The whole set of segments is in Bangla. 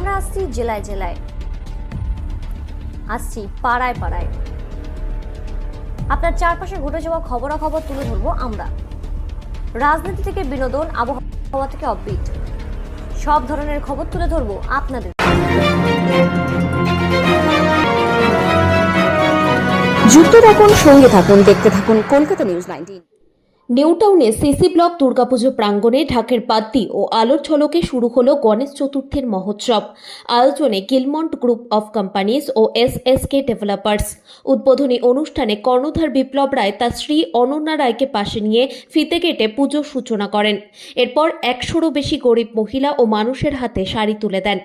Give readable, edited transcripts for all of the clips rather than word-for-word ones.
আমরা আসছি জেলায় জেলায়, আসছি পাড়ায় পাড়ায়। আপনার চারপাশে ঘটে যাওয়া খবরাখবর তুলে ধরবো আমরা। রাজনীতি থেকে বিনোদন, আবহাওয়া থেকে অফবিট, সব ধরনের খবর তুলে ধরবো আপনাদের। যুক্ত থাকুন, সঙ্গে থাকুন, দেখতে থাকুন কলকাতা নিউজ 19। নিউটাউনে সিসি ব্লক দুর্গাপুজো প্রাঙ্গণে ঢাকের বাদ্যি ও আলোর ঝলকে শুরু হলো গণেশ চতুর্থীর মহোৎসব। আয়োজনে গিলমন্ট গ্রুপ অফ কোম্পানিজ ও এসএসকে ডেভেলপার্স। উদ্বোধনী অনুষ্ঠানে কর্ণধার বিপ্লব রায় তার স্ত্রী অনন্যা রায়কে পাশে নিয়ে ফিতে কেটে পুজোর সূচনা করেন। এরপর 100রও বেশি গরিব মহিলা ও মানুষের হাতে শাড়ি তুলে দেন।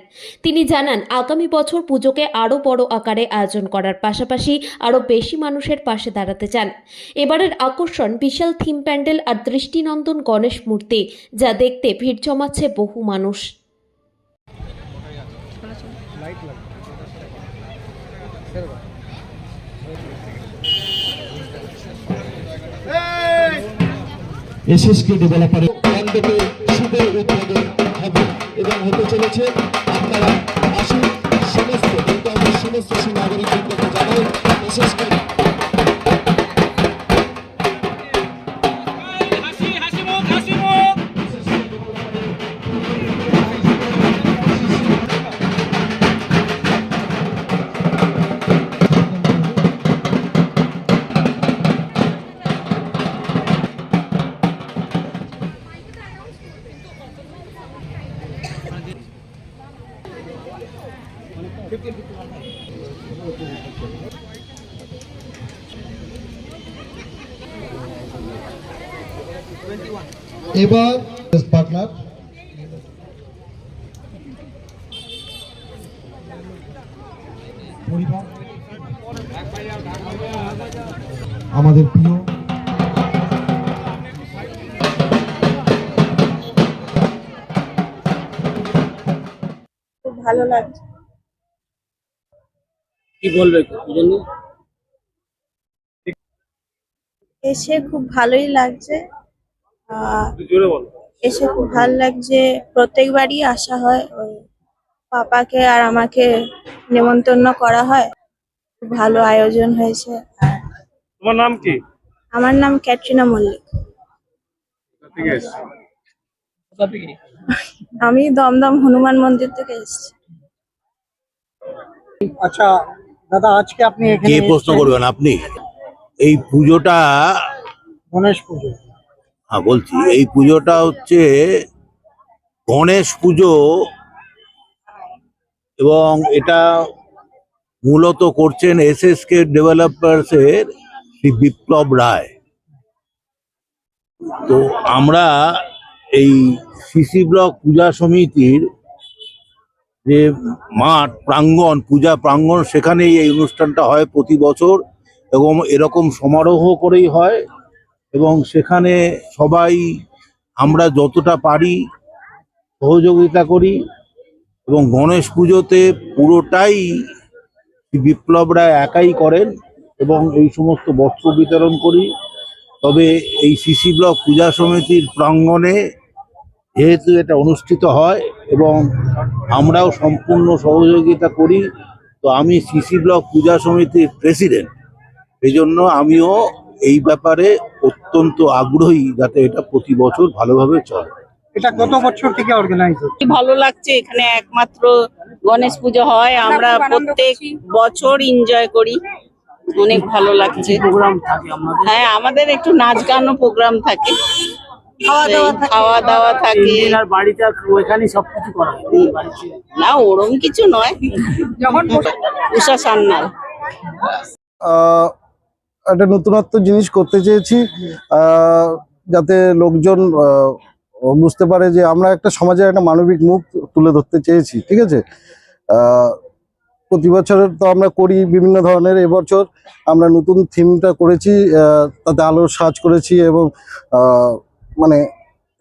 তিনি জানান, আগামী বছর পুজোকে আরও বড় আকারে আয়োজন করার পাশাপাশি আরও বেশি মানুষের পাশে দাঁড়াতে চান। এবারের আকর্ষণ বিশাল থিম প্যান্ডেল আর দৃষ্টিনন্দন গণেশ মূর্তি, যা দেখতে ভিড় জমাচ্ছে বহু মানুষ। এসএসকে ডেভেলপারের প্রাঙ্গণে শুভ উদ্বোধন হবে এবং হতে চলেছে। আপনারা আসুন, সমস্ত নাগরিকদেরকে জানাই এসএসকে এবার পার্টনার পরিবার আমাদের প্রিয় খুব ভালো লাগছে। কি বলবে এসে খুব ভালোই লাগছে। এসে খুব ভালো লাগছে। প্রত্যেকবারই আসা হয়, ওই পাপাকে আর আমাকে নেমন্তন্ন করা হয়। খুব ভালো আয়োজন হয়েছে। তোমার নাম কি? আমার নাম ক্যাটরিনা মল্লিক। আমি দমদম হনুমান মন্দির থেকে এসেছি। আচ্ছা দাদা, আজকে আপনি কে প্রশ্ন করবেন? আপনি এই পুজোটা, গণেশ পুজো, হ্যাঁ বলছি, এই পুজোটা হচ্ছে গণেশ পুজো এবং এটা মূলত করছেন এসএসকে ডেভেলপার্স এর শ্রী বিপ্লব রায়। তো আমরা এই সিসি ব্লক পূজা সমিতির যে মাঠ প্রাঙ্গণ, পূজা প্রাঙ্গণ, সেখানেই এই অনুষ্ঠানটা হয় প্রতি বছর এবং এরকম সমারোহ করেই হয়। এবং সেখানে সবাই আমরা যতটা পারি সহযোগিতা করি এবং গণেশ পুজোতে পুরোটাই বিপ্লব রায় একাই করেন এবং এই সমস্ত বস্ত্র বিতরণ করি। তবে এই সিসি ব্লক পূজা সমিতির প্রাঙ্গণে যেহেতু এটা অনুষ্ঠিত হয় এবং আমরাও সম্পূর্ণ সহযোগিতা করি, তো আমি সিসি ব্লক পূজা সমিতির প্রেসিডেন্ট, এই জন্য আমিও এই ব্যাপারে অত্যন্ত আগ্রহী যাতে এটা প্রতি বছর ভালোভাবে চলে। এটা কত বছর থেকে অর্গানাইজ হচ্ছে? ভালো লাগছে। এখানে একমাত্র গণেশ পুজো হয়, আমরা প্রত্যেক বছর এনজয় করি, অনেক ভালো লাগছে। হ্যাঁ, আমাদের একটু নাচ গানও প্রোগ্রাম থাকে, খাওয়া দাওয়া থাকে। বাড়িতে ওইখানে সবকিছু করা হয় না, ওরম কিছু নয়। উষা সান্যাল। একটা নতুনত্ব জিনিস করতে চেয়েছি, যাতে লোকজন বুঝতে পারে যে আমরা একটা সমাজের একটা মানবিক মুখ তুলে ধরতে চেয়েছি। ঠিক আছে, প্রতি বছরের তো আমরা করি বিভিন্ন ধরনের। এবছর আমরা নতুন থিমটা করেছি, তাতে আলোর সাজ করেছি এবং মানে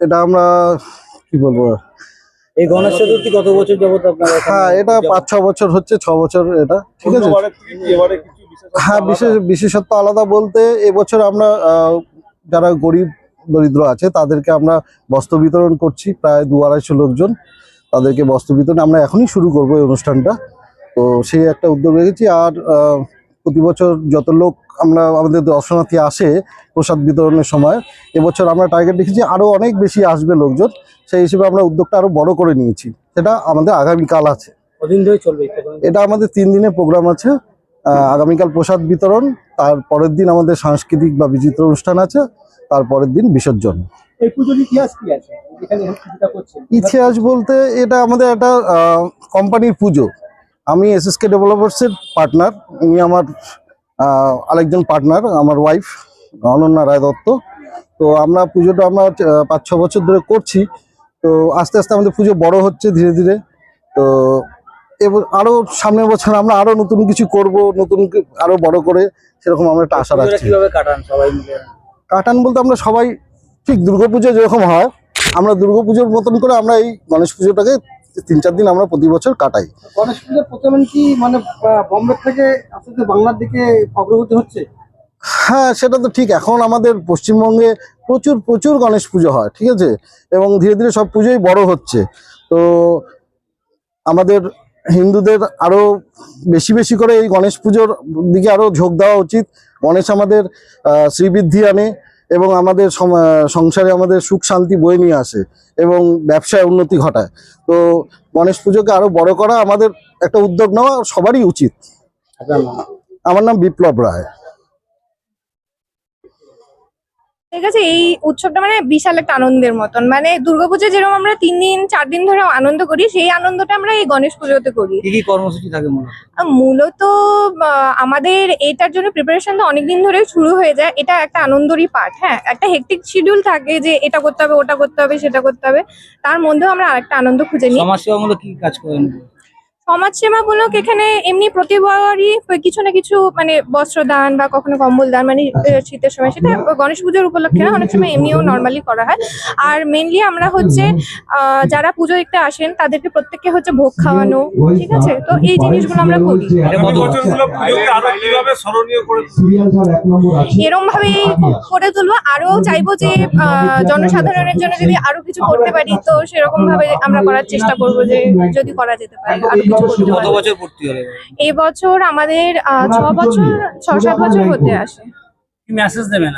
এটা আমরা কি বলবো, এই গণেশ চতুর্থী কত বছর যাবত আপনারা? হ্যাঁ, এটা 5-6 বছর হচ্ছে, 6 বছর এটা। ঠিক আছে, হ্যাঁ, বিশেষত্ব আলাদা বলতে এবছর আমরা যারা গরিব দরিদ্র আছে তাদেরকে আমরা বস্ত্র বিতরণ করছি, প্রায় 200-250 লোকজন। তাদেরকে বস্ত্র বিতরণ আমরা এখনই শুরু করবো এই অনুষ্ঠানটা। তো সেই একটা উদ্যোগ রেখেছি। আর প্রতি বছর যত লোক আমাদের দর্শনার্থী আসে প্রসাদ বিতরণের সময়, এবছর আমরা টার্গেট রেখেছি আরও অনেক বেশি আসবে লোকজন। সেই হিসেবে আমরা উদ্যোগটা আরও বড় করে নিয়েছি। সেটা আমাদের আগামীকাল আছে। কদিন ধরে চলবে এই program? এটা আমাদের 3 দিনের প্রোগ্রাম আছে। আগামীকাল প্রসাদ বিতরণ, তার পরের দিন আমাদের সাংস্কৃতিক বা বিচিত্র অনুষ্ঠান আছে, তারপরের দিন বিসর্জন। এই পুজোর ইতিহাস কি আছে এখানে পুজোটা করছেন? ইতিহাস বলতে এটা আমাদের একটা কোম্পানির পুজো। আমি এসএসকে ডেভেলপার্সের পার্টনার, ইনি আমার আরেকজন পার্টনার, আমার ওয়াইফ অনন্যা রায় দত্ত। তো আমরা পুজোটা 5-6 বছর ধরে করছি। তো আস্তে আস্তে আমাদের পুজো বড় হচ্ছে ধীরে ধীরে। তো এবার আরো সামনের বছর আমরা আরো নতুন কিছু করব, আরো বড় করে, সেরকম আমরা একটা আশা রাখছি। কিভাবে কাটান সবাই মিলে? কাটান বলতে আমরা সবাই ঠিক দুর্গাপুজো যেরকম হয়, আমরা দুর্গাপুজোর মতন করে আমরা এই গণেশ পুজোটাকে 3-4 দিন আমরা প্রতি বছর কাটাই। গণেশ পুজোর প্রচলন কি মানে বম্বে থেকে আস্তে আস্তে বাংলার দিকে অগ্রগতি হচ্ছে? হ্যাঁ, সেটা তো ঠিক। এখন আমাদের পশ্চিমবঙ্গে প্রচুর প্রচুর গণেশ পুজো হয়, ঠিক আছে, এবং ধীরে ধীরে সব পুজোই বড় হচ্ছে। তো আমাদের হিন্দুদের আরো বেশি বেশি করে এই গণেশ পুজোর দিকে আরো ঝোঁক দেওয়া উচিত। গণেশ আমাদের শ্রীবৃদ্ধি আনে এবং আমাদের সংসারে আমাদের সুখ শান্তি বয়ে নিয়ে আসে এবং ব্যবসায় উন্নতি ঘটায়। তো গণেশ পুজোকে আরো বড় করা আমাদের একটা উদ্যোগ নেওয়া সবারই উচিত। আমার নাম বিপ্লব রায়। ঠিক আছে, এই উৎসবটা মানে বিশাল একটা আনন্দের মতন, মানে দুর্গাপুজো যেরকম আমরা 3-4 দিন ধরে আনন্দ করি, সেই আনন্দটা আমরা এই গণেশ পুজোতে করি। কি কি কর্মসূচি থাকে মূলত আমাদের এটার জন্য প্রিপারেশন তো অনেকদিন ধরে শুরু হয়ে যায়। এটা একটা আনন্দেরই পার্ট। হ্যাঁ, একটা হেক্টিক শিডিউল থাকে যে এটা করতে হবে, ওটা করতে হবে, সেটা করতে হবে, তার মধ্যেও আমরা আরেকটা আনন্দ খুঁজে নিই। সমাজসেবামূলক কি কাজ করেন? সমাজসেবামূলক এখানে এমনি প্রতিবারই কিছু না কিছু, মানে বস্ত্রদান বা কখনো কম্বল দান, মানে শীতের সময়, সেটা গণেশ পুজোর উপলক্ষে না, অনেক সময় এমনিও নর্মালি করা হয়। আর মেনলি আমরা হচ্ছে যারা পুজো দেখতে আসেন তাদেরকে প্রত্যেককে হচ্ছে ভোগ খাওয়ানো, ঠিক আছে। তো এই জিনিসগুলো আমরা করি। এরকম ভাবে করে তুলবো। আরো চাইবো যে জনসাধারণের জন্য যদি আরো কিছু করতে পারি, তো সেরকম ভাবে আমরা করার চেষ্টা করবো, যে যদি করা যেতে পারে আরো কিছু করতে পারি। কত বছর পূর্তি হলো? এই বছর আমাদের 6-7 বছর হতে আসে। কি মেসেজ দেবেন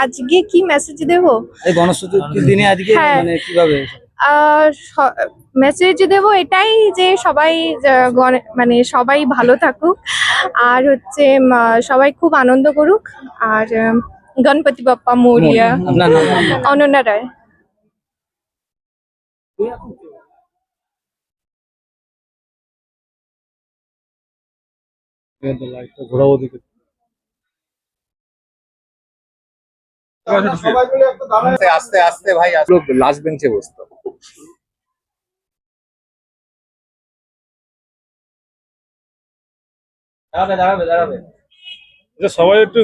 আজকে কি মেসেজ দেবো? এই গণেশ চতুর্থীর দিনে আজকে হ্যাঁ। মানে কিভাবে মেসেজ দেবো এটাই যে সবাই মানে সবাই ভালো থাকুক, আর হচ্ছে সবাই খুব আনন্দ করুক। আর গণপতি বাপ্পা মোরিয়া। আপনার নাম? অনন্যা রায়। আস্তে আস্তে ভাই, লোক লাস্ট বেঞ্চে বসতো। দাঁড়াবে সবাই একটু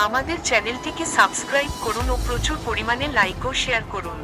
আমাদের চ্যানেলটিকে সাবস্ক্রাইব করুন ও প্রচুর পরিমাণে লাইক ও শেয়ার করুন।